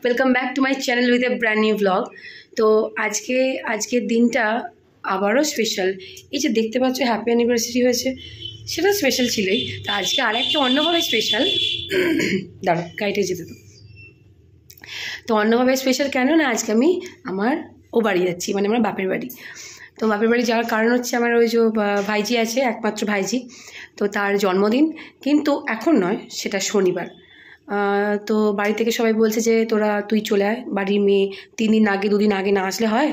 Welcome back to my channel with a brand new blog. তো আজকের দিনটা আবারও স্পেশাল। এই যে দেখতে পাচ্ছ হ্যাপি অ্যানিভার্সারি হয়েছে, সেটা স্পেশাল ছিলই। তো আজকে আরেকটা অন্যভাবে স্পেশাল। দাঁড়ো গাড়িটা যেতে তো অন্যভাবে স্পেশাল কেন না, আজকে আমি আমার বাড়ি যাচ্ছি, মানে আমার বাপের বাড়ি। তো বাপের বাড়ি যাওয়ার কারণ হচ্ছে আমার ওই যে ভাইজি আছে, একমাত্র ভাইজি, তো তার জন্মদিন। কিন্তু এখন নয়, সেটা শনিবার। তো বাড়ি থেকে সবাই বলছে যে তুই চলে আয়, বাড়ির মেয়ে 3 দিন আগে 2 দিন আগে না আসলে হয়।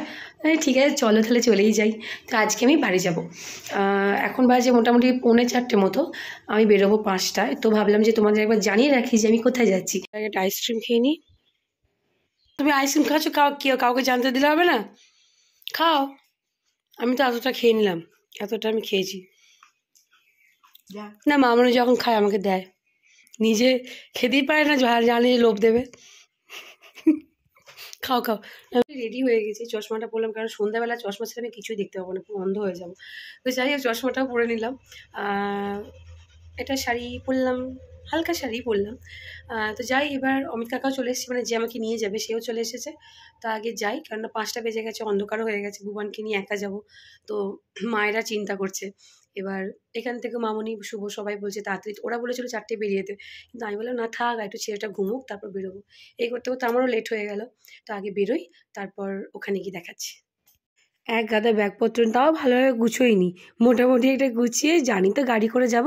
ঠিক আছে চলো তাহলে চলেই যাই। তো আজকে আমি বাড়ি যাব। এখন বাজে মোটামুটি 3:45 মতো, আমি বেরোবো 5টায়। তো ভাবলাম যে তোমাদের একবার জানিয়ে রাখি যে আমি কোথায় যাচ্ছি। একটা আইসক্রিম খেয়ে নিই। তুমি আইসক্রিম খাচ্ছ, কাউকে জানতে দিলে হবে না, খাও। আমি তো এতটা খেয়ে নিলাম, এতটা আমি খেয়েছি। না মামনি যখন খায় আমাকে দেয়, নিজে খেতেই পারে না, জানে লোভ দেবে। খাও খাও। আমি রেডি হয়ে গেছি, চশমাটা পরলাম, কারণ সন্ধ্যাবেলা চশমা ছেড়ে আমি কিছুই দেখতে পাবো না, পুরো অন্ধ হয়ে যাবো। তো যাই হোক চশমাটাও পরে নিলাম। এটা শাড়ি পরলাম, হালকা শাড়ি পরলাম। তো যাই, এবার অমিত কাকাও চলে এসেছে, মানে যে আমাকে নিয়ে যাবে সেও চলে এসেছে। তো আগে যাই, কারণ 5টা বেজে গেছে, অন্ধকারও হয়ে গেছে, ভুবনকে নিয়ে একা যাব। তো মায়েরা চিন্তা করছে। এবার এখান থেকে মামনি শুভ সবাই বলছে তাড়াতাড়ি, ওরা বলেছিল 4টায় বেরিয়ে যেতে, কিন্তু আমি বললাম না থাক, একটু ছেলেটা ঘুমুক তারপর বেরোবো। এই করতে করতে আমারও লেট হয়ে গেল। তো আগে বেরোই, তারপর ওখানে গিয়ে দেখাচ্ছি। এক গাদা ব্যাগপত্র, তাও ভালোভাবে গুছোইনি, মোটামুটি একটা গুছিয়ে, জানি তো গাড়ি করে যাব,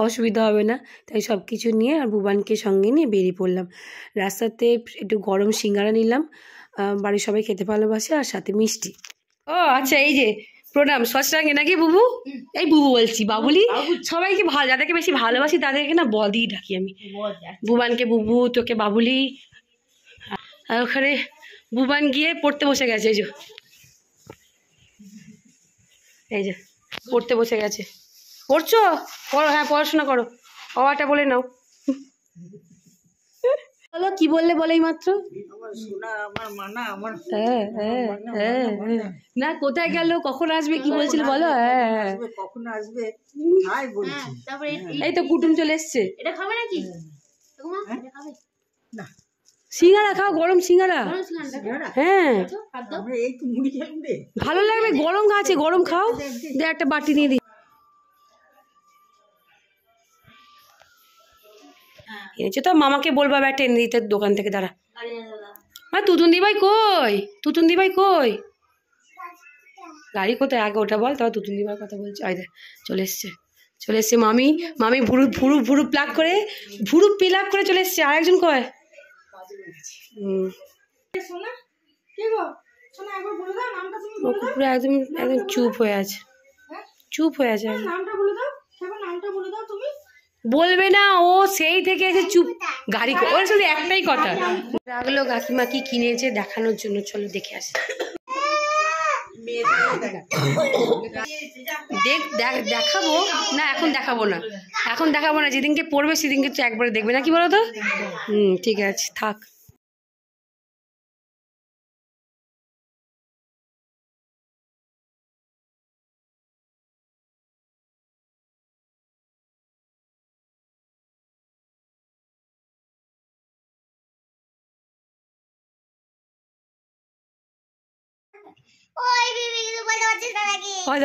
অসুবিধা হবে না, তাই সব কিছু নিয়ে আর বুবানকে সঙ্গে নিয়ে বেরিয়ে পড়লাম। রাস্তাতে একটু গরম সিঙ্গারা নিলাম, বাড়ির সবাই খেতে ভালোবাসে, আর সাথে মিষ্টি। ও আচ্ছা, এই যে প্রণাম, সস্তাঙ্গে নাকি বুবু? এই বুবু বলছি, বাবুলি। সবাইকে যাদেরকে বেশি ভালোবাসি তাদেরকে না বদি ডাকি আমি। বুবানকে বুবু, তোকে বাবুলি। আর ওখানে বুবান গিয়ে পড়তে বসে গেছে, এই যে পড়তে বসে গেছে। পড়ছো? পড়ো, হ্যাঁ পড়াশোনা করো, অটা বলে নাও। বলো কি বললে, বলে এই মাত্র। না কোথায় গেল, কখন আসবে, কি বলছিল বলো। হ্যাঁ কখন আসবে এই তো কুটুম চলে এসছে। এটা খাবে নাকি? সিঙ্গারা খাও, গরম সিঙ্গারা। হ্যাঁ ভালো লাগবে, গরম আছে, গরম খাও। দে একটা বাটি নিয়ে দিই। এনেছে তো, মামাকে বলবো একটা এনে দিতে দোকান থেকে, দাঁড়া। তুতুন দিভাই কই? তুতুন দিভাই কই? গাড়ি কোথায় আগে ওটা বল, তারপর তুতুন দিভাই কথা বলছে। আয় চলে এসছে মামি। মামি ভুরু প্লাগ করে, ভুরু প্লাগ করে চলে এসছে। আর একজন কয়? একদম একদম চুপ হয়ে আছে, বলবে না, ও সেই থেকে এসে চুপ। গাড়ি ওর শুধু একটাই কথা, রাখলো কাকিমা কি কিনেছে দেখানোর জন্য। চলো দেখে আসি। দেখাবো না, এখন দেখাবো না, যেদিনকে পড়বে সেদিনকে তো একবারে দেখবে না, কি বলো তো? ঠিক আছে থাক।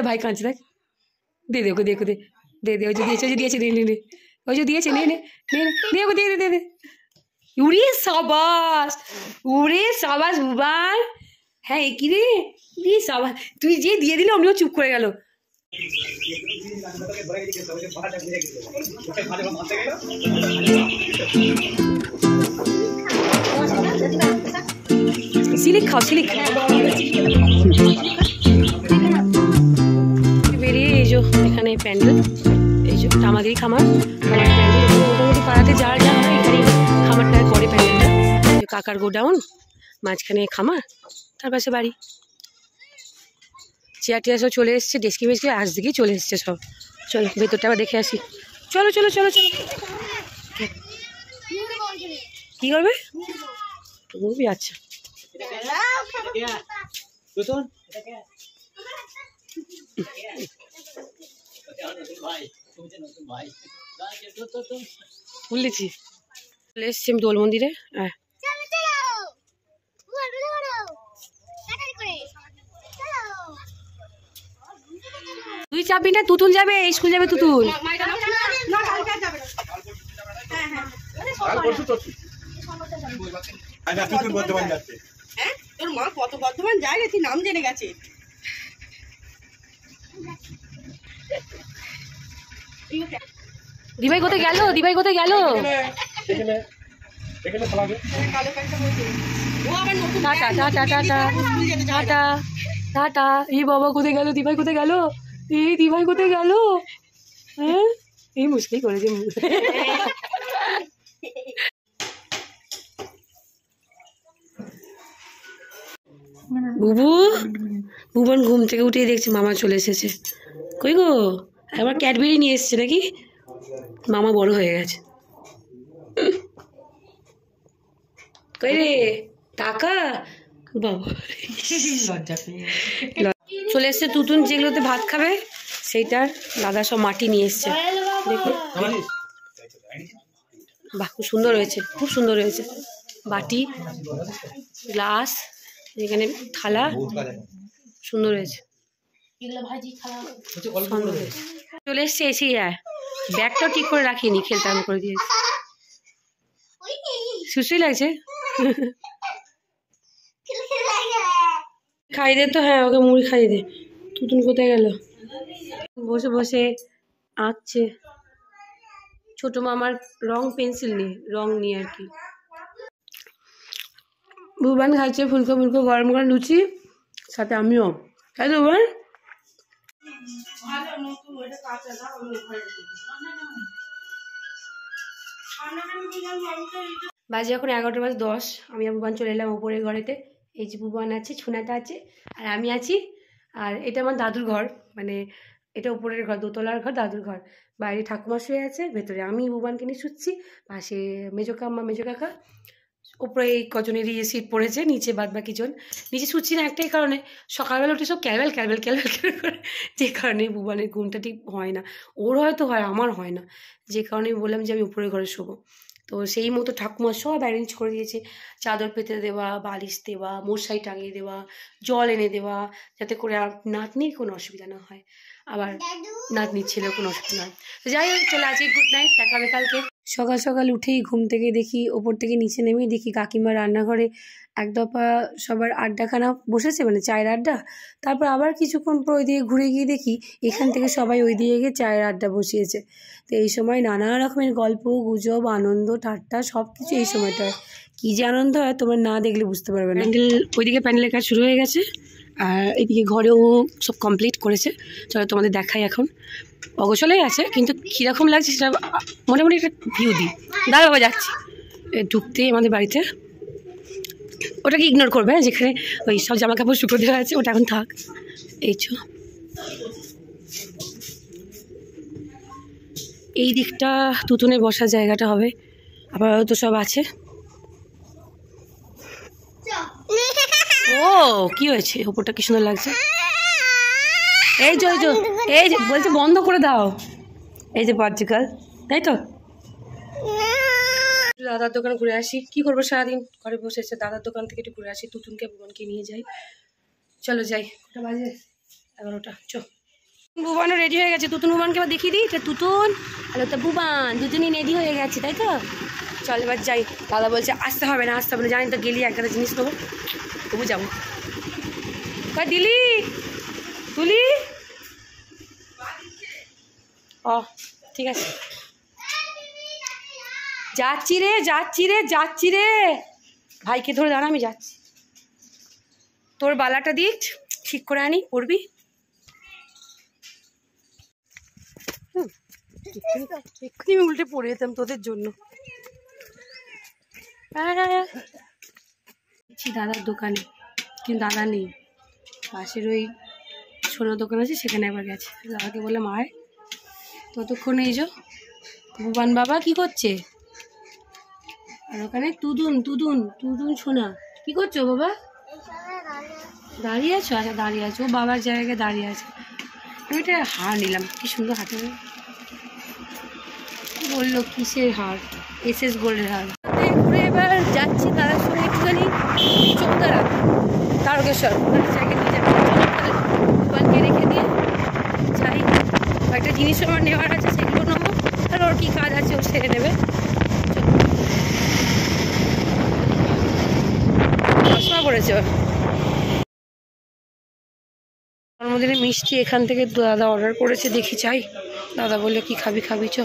ভাই কাঁদছে, দেখ, দে ওকে, দে ওই যে দিয়েছে, ওই যে দিয়েছে, দে। উড়ে সাবাস বুবান। হ্যাঁ কি রে, সাবাস, তুই যে দিয়ে দিলে অমনিও চুপ করে গেল। সিলিক খাও, বেরিয়ে এই যে এখানে প্যান্ডেল, এই যে আমাদেরই খামার প্যান্ডেল। মোটামুটি পাড়াতে যা হয় এখানে খামারটা করে প্যান্ডেলটা। কাকার গোডাউন, মাঝখানে খামার, তার পাশে বাড়ি। চেয়ার সব চলে এসছে, ডেস্কি মেস্কি আজ দিকেই চলে এসছে সব। চলো ভেতরটা আবার দেখে আসি। চলো কি করবে? আচ্ছা বলেছি, চলে এসছি আমি দোল মন্দিরে। তুই যাবি না? তুতুন যাবে, স্কুল যাবে তুতুন। তোর মা কত বর্ধমান যায় রে, তুই নাম জেনে গেছে। দিভাই কোথায় গেল? দিভাই কোথায় গেল? Tata tata tata tata tata. এই বাবা কোথায় গেল? দিভাই কোথায় গেল? এই দিভাই কোথায় গেল? হ্যাঁ, এই মুশকিল করেছে। বুবু, ভুবন ঘুম থেকে উঠে দেখছে মামা চলে এসেছে। কই গো, একবার ক্যাডবেরি নিয়ে এসছে নাকি? মামা বড় হয়ে গেছে। কই রে টাকা বাবা, লজ্জা পেয়ে চলে এসছে তুতুন। যেগুলোতে ভাত খাবে সেইটার দাদা সব মাটি নিয়ে এসছে। দেখো বাহ, খুব সুন্দর হয়েছে, খুব সুন্দর হয়েছে। বাটি, গ্লাস, এখানে থালা, সুন্দর হয়েছে। চলে এসছে এসেই যায়। ব্যাগটাও ঠিক করে রাখিনি, খেলতে আমি করে দিয়েছি। সুসুই লাগছে। খাই দে তো। হ্যাঁ, ওকে মুড়ি খাইয়ে দে। তুতুন কোথায় গেল? বসে বসে আঁকছে ছোট মামার রং পেন্সিল নিয়ে, রং নিয়ে আর কি। ভুবন খাচ্ছে ফুলকো ফুলকো গরম গরম লুচি, সাথে আমিও। তাই তো ভুবন? বাজে এখন 11:10। আমি আর ভুবন চলে এলাম ওপরের ঘরেতে। এই যে ভুবন আছে, ছোনাটা আছে, আর আমি আছি। আর এটা আমার দাদুর ঘর, মানে এটা উপরের ঘর, দোতলার ঘর, দাদুর ঘর। বাইরে ঠাকুমা শুয়ে আছে, ভেতরে আমি ভুবনকে নিয়ে শুচ্ছি। পাশে মেজো কাম্মা, মেজো কাকা। উপরে এই কজনেরই সিট পড়েছে, নিচে বাদ বাকি জন। নিচে শুচ্ছি না একটাই কারণে, সকালবেলা উঠে সব ক্যালবেল ক্যালবেল ক্যালবেল ক্যালবেল করে, যে কারণে ভুবনের ঘুমটা ঠিক হয় না। ওর হয়তো হয়, আমার হয় না, যে কারণে বললাম যে আমি উপরের ঘরে শোবো। তো সেই মতো ঠাকুমা সব অ্যারেঞ্জ করে দিয়েছে, চাদর পেতে দেওয়া, বালিশ দেওয়া, মশারি টাঙিয়ে দেওয়া, জল এনে দেওয়া, যাতে করে নাতনির কোনো অসুবিধা না হয়, আবার নাতনির ছেলের কোনো অসুবিধা নয়। তো যাই হোক, চলে আছি, গুড নাইট, দেখা হবে কালকে। সকাল সকাল উঠেই ঘুম থেকে দেখি, ওপর থেকে নিচে নেমেই দেখি কাকিমা রান্নাঘরে এক দফা সবার আড্ডাখানা বসেছে, মানে চায়ের আড্ডা। তারপর আবার কিছুক্ষণ পর ওই দিকে ঘুরে গিয়ে দেখি এখান থেকে সবাই ওই দিকে গিয়ে চায়ের আড্ডা বসিয়েছে। তো এই সময় নানা রকমের গল্প গুজব, আনন্দ ঠাট্টা সব কিছু এই সময়টায়। কী যে আনন্দ হয় তোমরা না দেখলে বুঝতে পারবে না। প্যান্ডেল, ওইদিকে প্যান্ডেলের কাজ শুরু হয়ে গেছে, আর এদিকে ঘরেও সব কমপ্লিট করেছে। চলো তোমাদের দেখাই। এখন অগোছলেই আছে, কিন্তু কীরকম লাগছে সেটা মোটামুটি একটা ভিউ দিই। দাঁড়া বাবা, যাচ্ছি। ঢুকতেই আমাদের বাড়িতে, ওটাকে ইগনোর করবে, যেখানে ওই সব জামা কাপড় শুকো দেওয়া আছে, ওটা এখন থাক। এই চো, এই দিকটা তুতুনের বসার জায়গাটা হবে, আপাতত সব আছে। ও কি হয়েছে? ওপরটা কি সুন্দর লাগছে। এই যে এই যে বলছে বন্ধ করে দাও। এই যে পার্টিকাল, তাই তো। দাদার দোকানে ঘুরে আসি, কি করবো সারাদিন ঘরে বসে এসে। দাদার দোকান থেকে একটু ঘুরে আসি, তুতুনকে ভুবনকে নিয়ে যাই। চলো যাই। কটা বাজে? 11টা। চো, ভুবনও রেডি হয়ে গেছে। তুতুন ভুবনকে এবার দেখিয়ে দিই। এটা তুতুন আর তো ভুবন, দুজনই রেডি হয়ে গেছে, তাই তো। চল এবার যাই। দাদা বলছে আসতে হবে না, আসতে হবে না, জানি তো গেলি একটা জিনিস নেবো, তবু যাবো। দিলি তুলি, ও ঠিক আছে, যাচ্ছি রে যাচ্ছি রে যাচ্ছি রে। ভাইকে ধরে দাঁড়া, আমি যাচ্ছি। তোর বালাটা দিক ঠিক করে আনি, পড়বি। এক্ষুনি আমি উল্টে পড়ে যেতাম তোদের জন্য। দাদার দোকানে, কিন্তু দাদা নেই। পাশের ওই সোনার দোকান আছে, সেখানে একবার গেছে। দাদাকে বললাম আয়, ততক্ষণে এই যে ভুবন বাবা কি করছে, আর ওখানে তুতুন তুতুন তুতুন সোনা কি করছো বাবা? দাঁড়িয়ে আছো? আচ্ছা দাঁড়িয়ে আছো, ও বাবার জায়গায় দাঁড়িয়ে আছে। আমি এটা হার নিলাম, কি সুন্দর হাতে। বললো কিসের হার? SS গোল্ডের হার। ঘুরে এবার যাচ্ছি দাদার সঙ্গে একটুখানি চৌদারা, তারকেশ্বর, ওখানে জায়গায় নিয়ে যাচ্ছি। ভুবনকে রেখে দিয়ে যাই। কয়েকটা জিনিস আমার নেওয়ার আছে, সেগুলো নেবো। আর ওর কী কাজ আছে ও সেরে নেবে। চশমা পড়েছ। জন্মদিনে মিষ্টি এখান থেকে দাদা অর্ডার করেছে, দেখি চাই। দাদা বললে কি খাবি খাবি চ।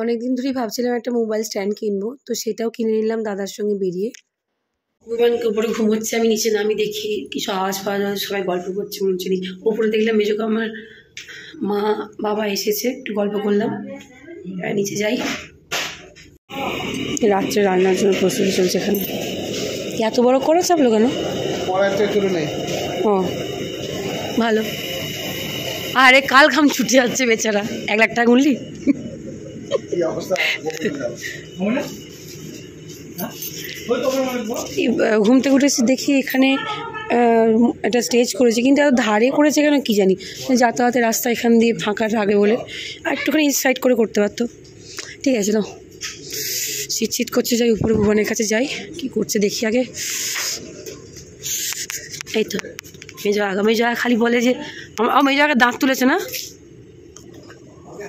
অনেকদিন ধরেই ভাবছিলাম একটা মোবাইল স্ট্যান্ড কিনবো, তো সেটাও কিনে নিলাম দাদার সঙ্গে বেরিয়ে। ভগবানকে উপরে ঘুমোচ্ছে, আমি নিচে নামি দেখি কিছু আওয়াজ পাওয়া যায়, সবাই গল্প করছে মনে হচ্ছে। উপরে দেখলাম মেজোকে আমার মা বাবা এসেছে, একটু গল্প করলাম। নিচে যাই, রাত্রে রান্নার জন্য প্রস্তুতি চলছে এখানে। এত বড় করে চাপলো কেন? ও ভালো। আরে কাল ঘাম ছুটে যাচ্ছে বেচারা, 1 লাখ টাকা গুনলি? ঘুম থেকে উঠেছি দেখি এখানে একটা স্টেজ করেছে, কিন্তু এত ধারে করেছে কেন কি জানি। যাতায়াতের রাস্তা এখান দিয়ে ফাঁকা থাকে বলে আর একটুখানি সাইড করে করতে পারতো। ঠিক আছে না, শীত করছে, যাই উপরে ভুবনের কাছে যাই, কি করছে দেখি আগে। এই তো মেজা খালি বলে যে মেজাকে দাঁত তুলেছে না,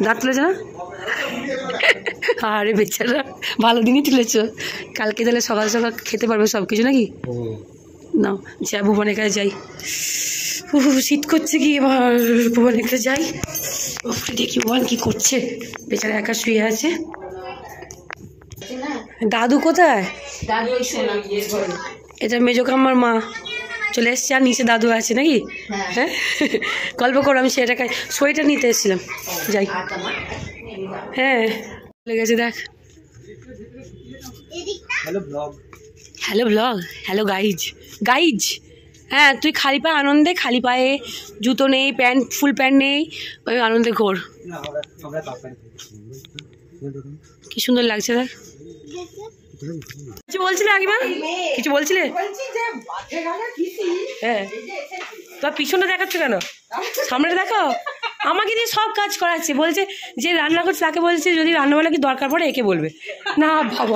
দাঁত তুলেছে না। আরে বেচারা ভালো দিনই তুলেছ, কালকে তাহলে সকাল সকাল খেতে পারবে সব কিছু নাকি। না যা ভুবনের কাছে যাই, শীত করছে কি এবার ভুবনের কাছে যাই। দেখি ভুবন কি করছে, বেচারা একা শুয়ে আছে। দাদু কোথায়? এটা মেজোকাম্মার মা চলে এসছে, আর নিচে দাদু আছে নাকি? হ্যাঁ গল্প করো, আমি সেটাকে সোয়েটার নিতে এসেছিলাম, যাই। হ্যাঁ চলে গেছে দেখ। Hello blog, hello guys. হ্যাঁ তুই খালি পায়ে আনন্দে, খালি পায়ে জুতো নেই, প্যান্ট ফুল প্যান্ট নেই, ওই আনন্দে ঘোর। কি সুন্দর লাগছে দেখ। কিছু বলছিলে আগেবার, কিছু বলছিলে? হ্যাঁ তোমার পিছনে দেখাচ্ছ কেন, সামনে দেখাও। আমাকে দিয়ে সব কাজ করাচ্ছে, বলছে যে রান্না করছে তাকে বলছে যদি রান্নাবান্না কি দরকার পড়ে একে বলবে। না ভাবো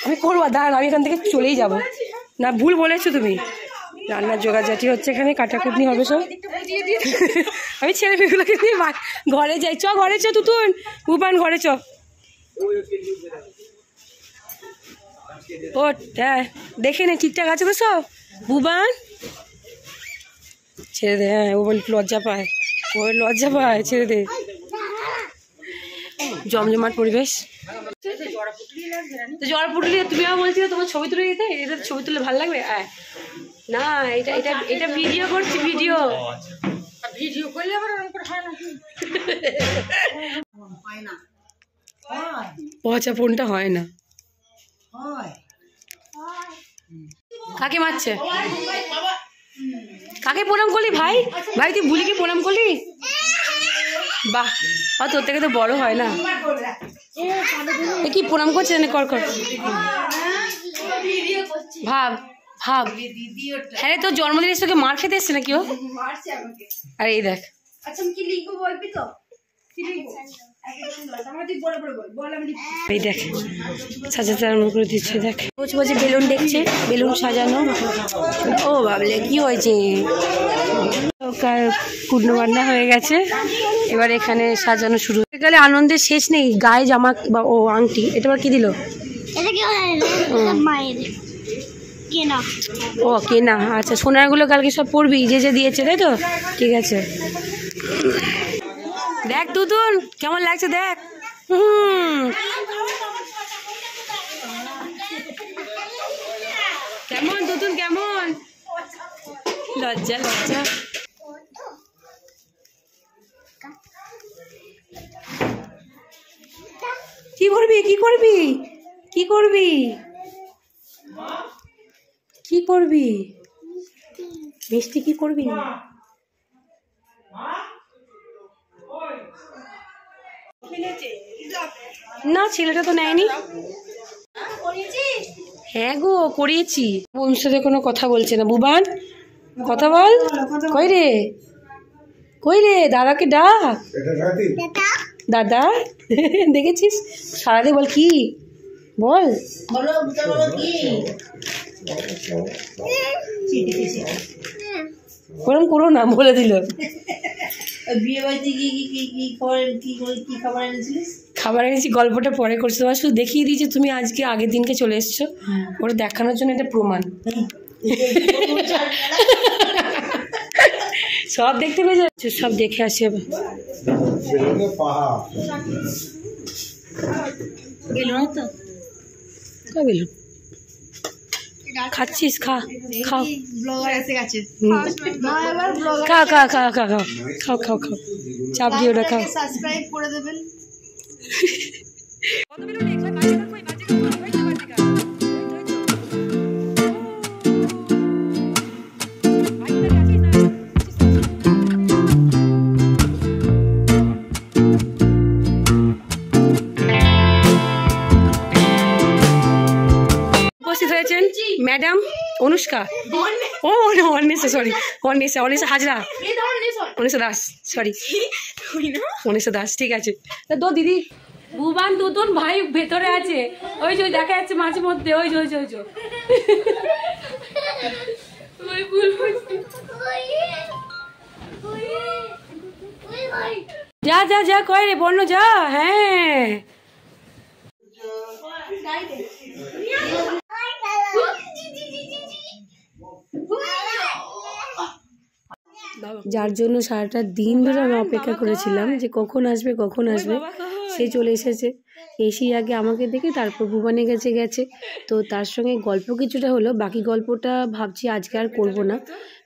আমি করবো, দাঁড়ান আমি এখান থেকে চলেই যাব। না ভুল বলেছো তুমি, রান্নার জোগাড়জাটি হচ্ছে এখানে, কাটাকুটনি হবে সব। আমি ছেলে মেয়েগুলোকে দিয়ে ঘরে যাই। চ ঘরে চ, তুতুন ভুবান ঘরে চ। ও হ্যাঁ দেখে নে ঠিকঠাক আছে তো সব। ভুবান ছেড়ে দে, হ্যাঁ ও বল লজ্জা পায়, ছেড়ে দে। জমজমাট পরিবেশ। জ্বর পুটলি তুমি বলছিলে তোমার ছবি তুলে দিতে, এটা ছবি তুলে ভালো লাগবে। না এটা এটা এটা ভিডিও করছি, ভিডিও করলে আবার হয় না, পচা ফোনটা হয় না। কাকে মারছে? কাকে প্রণাম করলি ভাই? ভাই তুই বুলিকে প্রণাম করলি? বাহ, তোর থেকে তো বড় হয় না। কি প্রণাম করছে জানে, কর ভাব। হ্যাঁ রে তোর জন্মদিন এসে তোকে মার খেতে এসছে নাকি ও? আরে এই দেখ, এই দেখ সাজাতে আরম্ভ করে দিচ্ছে। দেখ বলছে বেলুন দেখছে, বেলুন সাজানো। ও ভাবলে কি হয়েছে, পূর্ণ বান্না হয়ে গেছে, এবার এখানে সাজানো শুরু হয়ে গেলে আনন্দের শেষ নেই। গায়ে জামা বা ও আংটি, এটা আবার কি দিল? ও কেনা, আচ্ছা সোনারগুলো কালকে সব পরবি, যে দিয়েছে তাই তো, ঠিক আছে। দেখ তুতুন কেমন লাগছে দেখ। কেমন তুতুন, কেমন লজ্জা। কি করবি মিষ্টি, কি করবি? না ছেলেটা তো নেয়নি। হ্যাঁ গো করিয়েছি। বোনের সাথে কোনো কথা বলছে না। বুবান কথা বল। কই রে দাদাকে ডাক। দাদা দেখেছিস সারাদিন বল কি বল ওরম করো না, বলে দিল। খাবার এনেছি, গল্পটা পরে করছি, তোমার শুধু দেখিয়ে দিয়েছি তুমি আজকে আগের দিনকে চলে এসছো, ওটা দেখানোর জন্য এটা প্রমাণ। সব দেখতে পেয়ে যাচ্ছে, সব দেখে আসি এবার। খাচ্ছিস? খা, খাও, খা খা খা খা খাও, খাও খাও খাও, চাপ দিয়ে ওটা খাও। সাবস্ক্রাইব করে দেবেন। উপস্থিত হয়েছেন ম্যাডাম অনুষ্কা, ও অন্বেষা, সরি অন্বেষা হাজরা, অন্বেষা দাস, সরি অন্বেষা দাস, ঠিক আছে। তো দিদি বুবান দুদন ভাই ভেতরে আছে, ওই যে দেখা যাচ্ছে মাঝে মধ্যে, ওই যে ওই যে ওই যে যা যা যা কয় রে বর্ণ, যা। হ্যাঁ যার জন্য সারাটা দিন ধরে আমি অপেক্ষা করেছিলাম যে কখন আসবে কখন আসবে, সে চলে এসেছে। এসেই আগে আমাকে দেখে তারপর ভুবনে গেছে, তো তার সঙ্গে গল্প কিছুটা হলো, বাকি গল্পটা ভাবছি আজকে আর করবো না,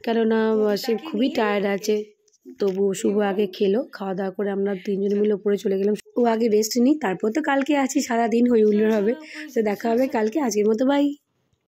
কেননা সে খুবই টায়ার্ড আছে। তবু শুভ আগে খেলো, খাওয়া দাওয়া করে আমরা তিনজনে মিলে উপরে চলে গেলাম। ও আগে রেস্ট নিই, তারপর তো কালকে আছি, সারাদিন হই হুল্লোড় হবে। তো দেখা হবে কালকে, আজকের মতো বাই।